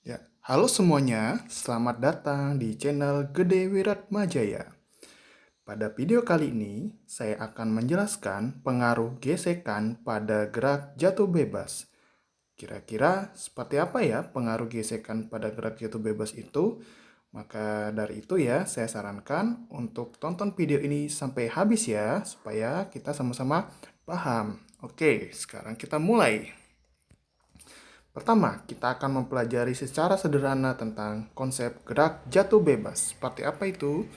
Ya, halo semuanya, selamat datang di channel Gede Wiratmajaya. Pada video kali ini, saya akan menjelaskan pengaruh gesekan pada gerak jatuh bebas. Kira-kira seperti apa ya pengaruh gesekan pada gerak jatuh bebas itu? Maka dari itu ya, saya sarankan untuk tonton video ini sampai habis ya, supaya kita sama-sama paham. Oke, sekarang kita mulai. Pertama, kita akan mempelajari secara sederhana tentang konsep gerak jatuh bebas. Seperti apa itu?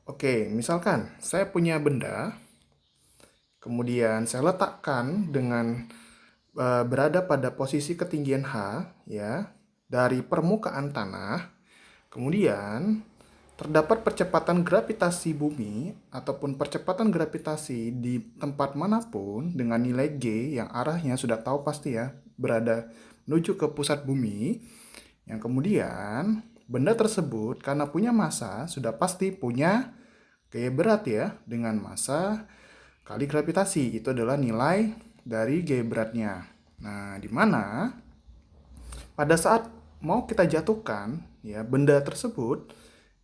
Oke, misalkan saya punya benda, kemudian saya letakkan dengan berada pada posisi ketinggian H, ya, dari permukaan tanah. Kemudian, terdapat percepatan gravitasi bumi ataupun percepatan gravitasi di tempat manapun dengan nilai G yang arahnya sudah tahu pasti ya, berada menuju ke pusat bumi. Yang kemudian, benda tersebut karena punya massa sudah pasti punya gaya berat ya, dengan massa kali gravitasi. Itu adalah nilai dari gaya beratnya. Nah, di mana pada saat mau kita jatuhkan ya benda tersebut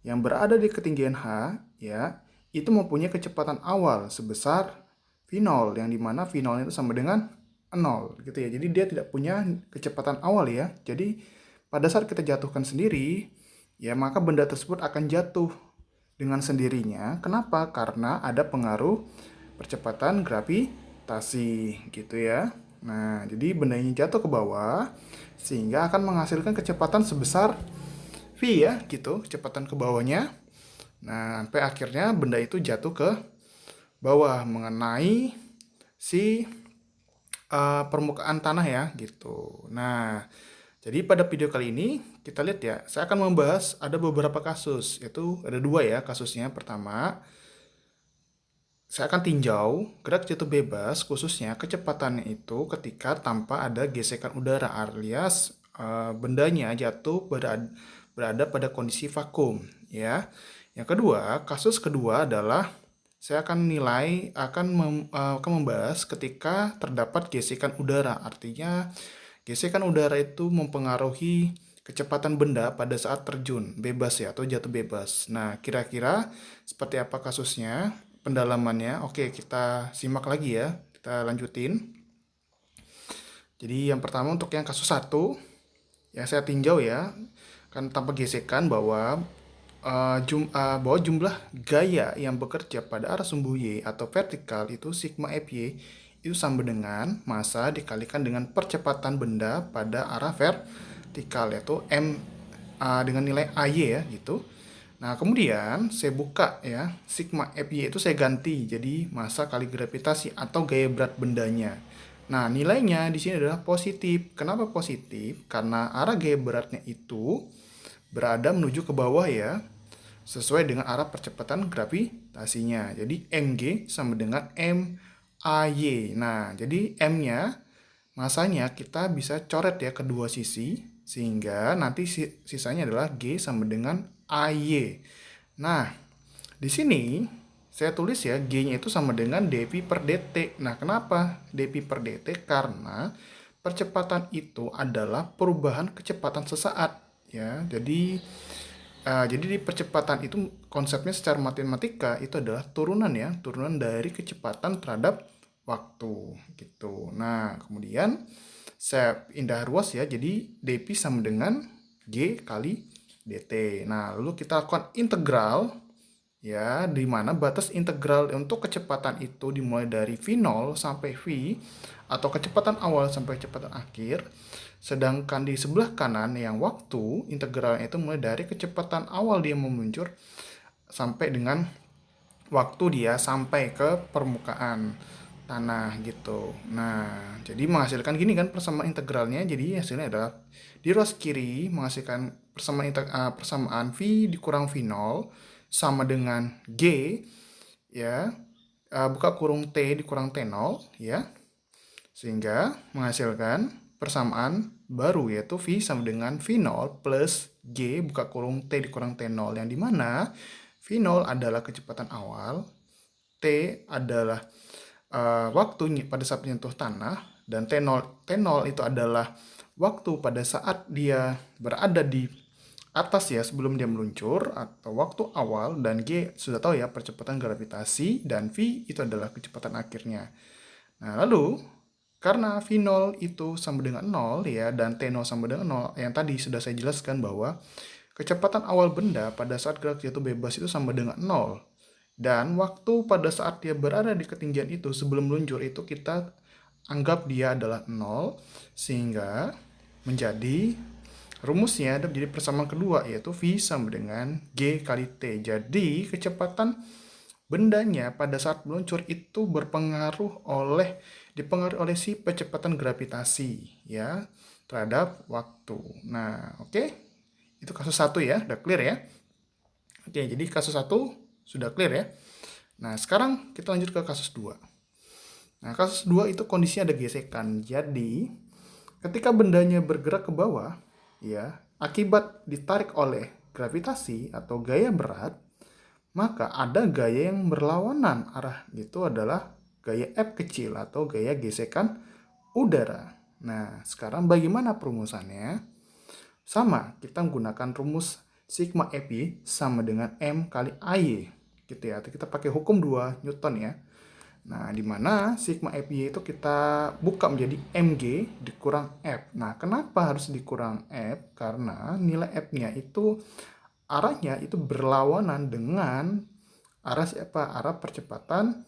yang berada di ketinggian H ya, itu mempunyai kecepatan awal sebesar V0 yang dimana V0 itu sama dengan 0 gitu ya. Jadi dia tidak punya kecepatan awal ya. Jadi pada saat kita jatuhkan sendiri ya, maka benda tersebut akan jatuh dengan sendirinya. Kenapa? Karena ada pengaruh percepatan gravitasi gitu ya. Nah, jadi benda ini jatuh ke bawah sehingga akan menghasilkan kecepatan sebesar V ya, gitu, kecepatan ke bawahnya. Nah, sampai akhirnya benda itu jatuh ke bawah mengenai si permukaan tanah ya, gitu. Nah, jadi pada video kali ini kita lihat ya, saya akan membahas ada beberapa kasus, yaitu ada dua ya kasusnya. Pertama, saya akan tinjau gerak jatuh bebas, khususnya kecepatannya itu ketika tanpa ada gesekan udara, alias bendanya jatuh berada pada kondisi vakum, ya. Yang kedua, kasus kedua adalah saya akan akan membahas ketika terdapat gesekan udara. Artinya, gesekan udara itu mempengaruhi kecepatan benda pada saat terjun bebas ya, atau jatuh bebas. Nah, kira-kira seperti apa kasusnya? Pendalamannya. Oke, kita simak lagi ya. Kita lanjutin. Jadi yang pertama untuk yang kasus satu, ya saya tinjau ya, kan tanpa gesekan bahwa jumlah gaya yang bekerja pada arah sumbu Y atau vertikal itu sigma Fy itu sama dengan massa dikalikan dengan percepatan benda pada arah vertikal, yaitu m dengan nilai AY ya gitu. Nah, kemudian saya buka ya, sigma Fy itu saya ganti jadi massa kali gravitasi atau gaya berat bendanya. Nah, nilainya di sini adalah positif. Kenapa positif? Karena arah gaya beratnya itu berada menuju ke bawah ya, sesuai dengan arah percepatan gravitasinya. Jadi mg sama dengan MAY. Nah, jadi M-nya, masanya kita bisa coret ya kedua sisi, sehingga nanti sisanya adalah G sama dengan AY. Nah, di sini saya tulis ya G-nya itu sama dengan dV per dt. Nah, kenapa dV per dt? Karena percepatan itu adalah perubahan kecepatan sesaat ya. Jadi di percepatan itu konsepnya secara matematika itu adalah turunan ya, turunan dari kecepatan terhadap waktu gitu. Nah, kemudian saya pindah ruas ya, jadi dp sama dengan G kali dt. Nah, lalu kita lakukan integral ya, di mana batas integral untuk kecepatan itu dimulai dari V0 sampai V atau kecepatan awal sampai kecepatan akhir. Sedangkan di sebelah kanan yang waktu, integralnya itu mulai dari kecepatan awal dia meluncur sampai dengan waktu dia sampai ke permukaan tanah gitu. Nah, jadi menghasilkan gini kan persamaan integralnya. Jadi hasilnya adalah di ruas kiri menghasilkan persamaan V dikurang V0 sama dengan G ya, buka kurung T dikurang T0 ya, sehingga menghasilkan persamaan baru yaitu V sama dengan V0 plus G buka kurung T dikurang T0, yang dimana V0 adalah kecepatan awal, T adalah waktu pada saat menyentuh tanah, dan T0 itu adalah waktu pada saat dia berada di atas ya sebelum dia meluncur atau waktu awal, dan G sudah tahu ya percepatan gravitasi, dan V itu adalah kecepatan akhirnya. Nah, lalu karena V0 itu sama dengan 0 ya, dan T0 sama dengan 0, yang tadi sudah saya jelaskan bahwa kecepatan awal benda pada saat gerak jatuh bebas itu sama dengan 0. Dan waktu pada saat dia berada di ketinggian itu sebelum meluncur itu kita anggap dia adalah 0, sehingga menjadi rumusnya ada menjadi persamaan kedua, yaitu V sama dengan G kali T. Jadi kecepatan bendanya pada saat meluncur itu dipengaruhi oleh si percepatan gravitasi ya terhadap waktu. Nah, oke. Itu kasus 1 ya, udah clear ya. Oke, jadi kasus 1 sudah clear ya. Nah, sekarang kita lanjut ke kasus 2. Nah, kasus 2 itu kondisinya ada gesekan. Jadi, ketika bendanya bergerak ke bawah, ya, akibat ditarik oleh gravitasi atau gaya berat, maka ada gaya yang berlawanan arah. Itu adalah gaya F kecil atau gaya gesekan udara. Nah, sekarang bagaimana perumusannya? Sama, kita menggunakan rumus sigma Fi sama dengan M kali AY. Gitu ya. Kita pakai hukum 2 Newton ya. Nah, di mana sigma Fy itu kita buka menjadi Mg dikurang F. Nah, kenapa harus dikurang F? Karena nilai F-nya itu arahnya itu berlawanan dengan arah percepatan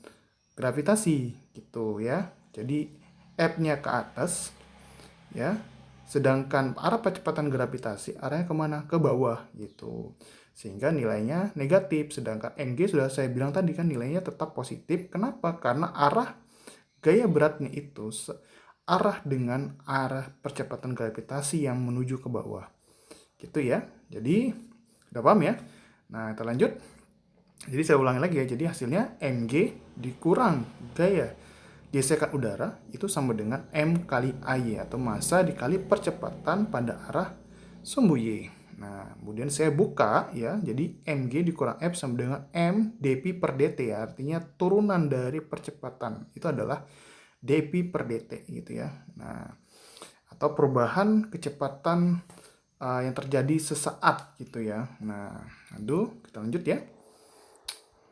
gravitasi gitu ya. Jadi F-nya ke atas ya. Sedangkan arah percepatan gravitasi arahnya kemana? Ke bawah gitu. Sehingga nilainya negatif. Sedangkan Mg sudah saya bilang tadi kan nilainya tetap positif. Kenapa? Karena arah gaya beratnya itu arah dengan arah percepatan gravitasi yang menuju ke bawah. Gitu ya. Jadi udah paham ya? Nah, kita lanjut. Jadi saya ulangi lagi ya. Jadi hasilnya Mg dikurang gaya gesekan udara itu sama dengan M kali AY atau massa dikali percepatan pada arah sumbu Y. Nah, kemudian saya buka ya. Jadi Mg dikurang F sama dengan M dP per dt ya. Artinya turunan dari percepatan itu adalah dP per dt gitu ya. Nah, atau perubahan kecepatan yang terjadi sesaat gitu ya. Nah, kita lanjut ya.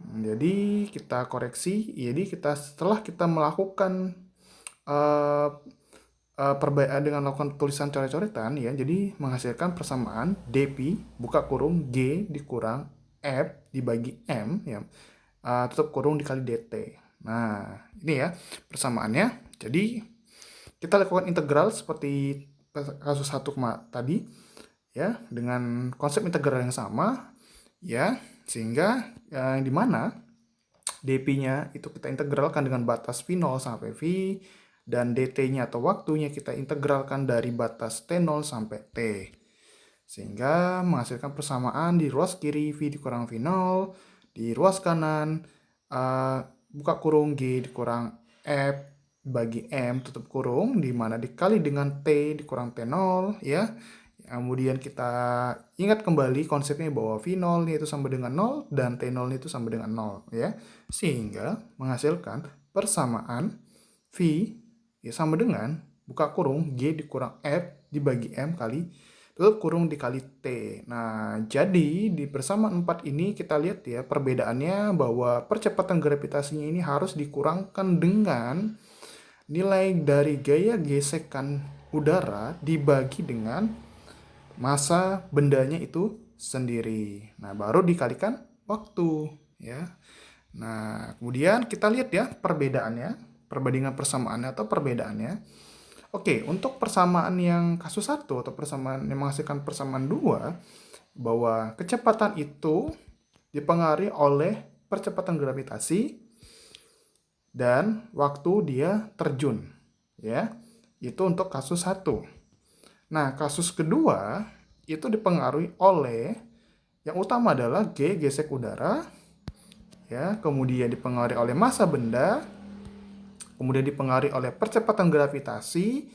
Jadi kita koreksi. Jadi setelah kita melakukan perbaikan dengan melakukan tulisan coret-coretan ya, jadi menghasilkan persamaan dP buka kurung G dikurang F dibagi M ya, tutup kurung dikali dt. Nah, ini ya persamaannya. Jadi kita lakukan integral seperti kasus 1 tadi ya, dengan konsep integral yang sama ya, sehingga di mana dP-nya itu kita integralkan dengan batas V0 sampai V, dan dt-nya atau waktunya kita integralkan dari batas T0 sampai T. Sehingga menghasilkan persamaan di ruas kiri V dikurang V0, di ruas kanan buka kurung G dikurang F bagi M tutup kurung, di mana dikali dengan T dikurang T0 ya. Kemudian kita ingat kembali konsepnya bahwa V0 itu sama dengan 0 dan T0 itu sama dengan 0 ya. Sehingga menghasilkan persamaan V ya sama dengan buka kurung G dikurang F dibagi M kali tutup kurung dikali T. Nah, jadi di persamaan 4 ini kita lihat ya perbedaannya bahwa percepatan gravitasinya ini harus dikurangkan dengan nilai dari gaya gesekan udara dibagi dengan massa bendanya itu sendiri. Nah, baru dikalikan waktu ya. Nah, kemudian kita lihat ya perbedaannya, perbandingan persamaannya atau perbedaannya. Oke, untuk persamaan yang kasus 1 atau persamaan yang menghasilkan persamaan 2, bahwa kecepatan itu dipengaruhi oleh percepatan gravitasi dan waktu dia terjun ya. Itu untuk kasus 1. Nah, kasus kedua itu dipengaruhi oleh yang utama adalah G gesek udara ya, kemudian dipengaruhi oleh massa benda, kemudian dipengaruhi oleh percepatan gravitasi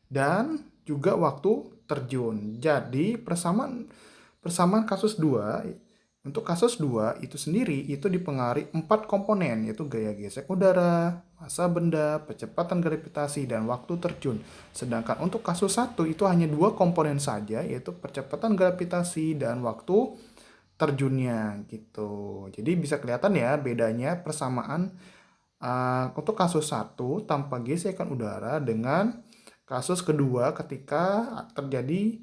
dan juga waktu terjun. Jadi persamaan kasus 2 Untuk kasus 2 itu sendiri itu dipengaruhi 4 komponen, yaitu gaya gesek udara, massa benda, kecepatan gravitasi, dan waktu terjun. Sedangkan untuk kasus 1 itu hanya 2 komponen saja, yaitu percepatan gravitasi dan waktu terjunnya gitu. Jadi bisa kelihatan ya bedanya persamaan untuk kasus 1 tanpa gesekan udara dengan kasus kedua ketika terjadi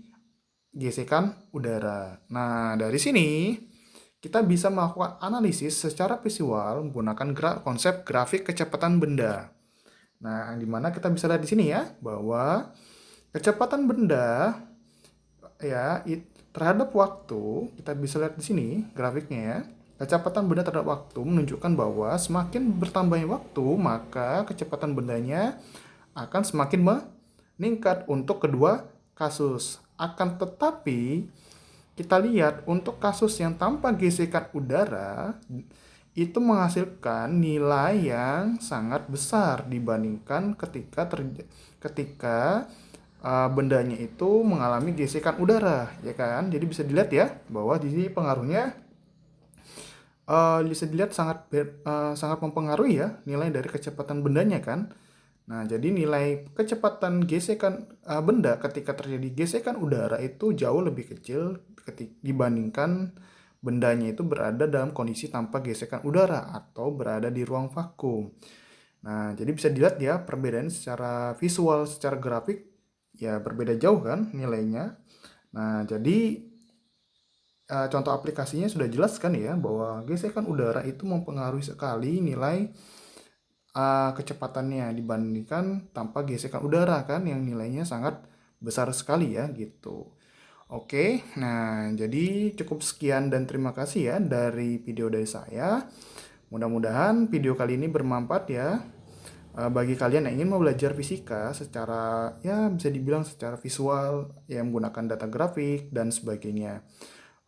gesekan udara. Nah, dari sini kita bisa melakukan analisis secara visual menggunakan konsep grafik kecepatan benda. Nah, di mana kita bisa lihat di sini ya bahwa kecepatan benda ya terhadap waktu, kita bisa lihat di sini grafiknya ya. Kecepatan benda terhadap waktu menunjukkan bahwa semakin bertambahnya waktu, maka kecepatan bendanya akan semakin meningkat untuk kedua kasus. Akan tetapi kita lihat untuk kasus yang tanpa gesekan udara itu menghasilkan nilai yang sangat besar dibandingkan ketika bendanya itu mengalami gesekan udara, ya kan? Jadi bisa dilihat ya bahwa di sini pengaruhnya bisa dilihat sangat mempengaruhi ya nilai dari kecepatan bendanya kan. Nah, jadi nilai kecepatan gesekan benda ketika terjadi gesekan udara itu jauh lebih kecil dibandingkan bendanya itu berada dalam kondisi tanpa gesekan udara atau berada di ruang vakum. Nah, jadi bisa dilihat ya perbedaan secara visual, secara grafik ya berbeda jauh kan nilainya. Nah, jadi contoh aplikasinya sudah jelas kan ya bahwa gesekan udara itu mempengaruhi sekali nilai kecepatannya dibandingkan tanpa gesekan udara kan yang nilainya sangat besar sekali ya gitu. Oke, nah jadi cukup sekian dan terima kasih ya dari video dari saya. Mudah-mudahan video kali ini bermanfaat ya bagi kalian yang ingin mau belajar fisika secara ya bisa dibilang secara visual yang menggunakan data grafik dan sebagainya.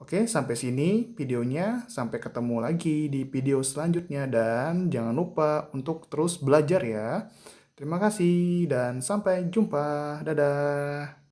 Oke, sampai sini videonya. Sampai ketemu lagi di video selanjutnya dan jangan lupa untuk terus belajar ya. Terima kasih dan sampai jumpa. Dadah.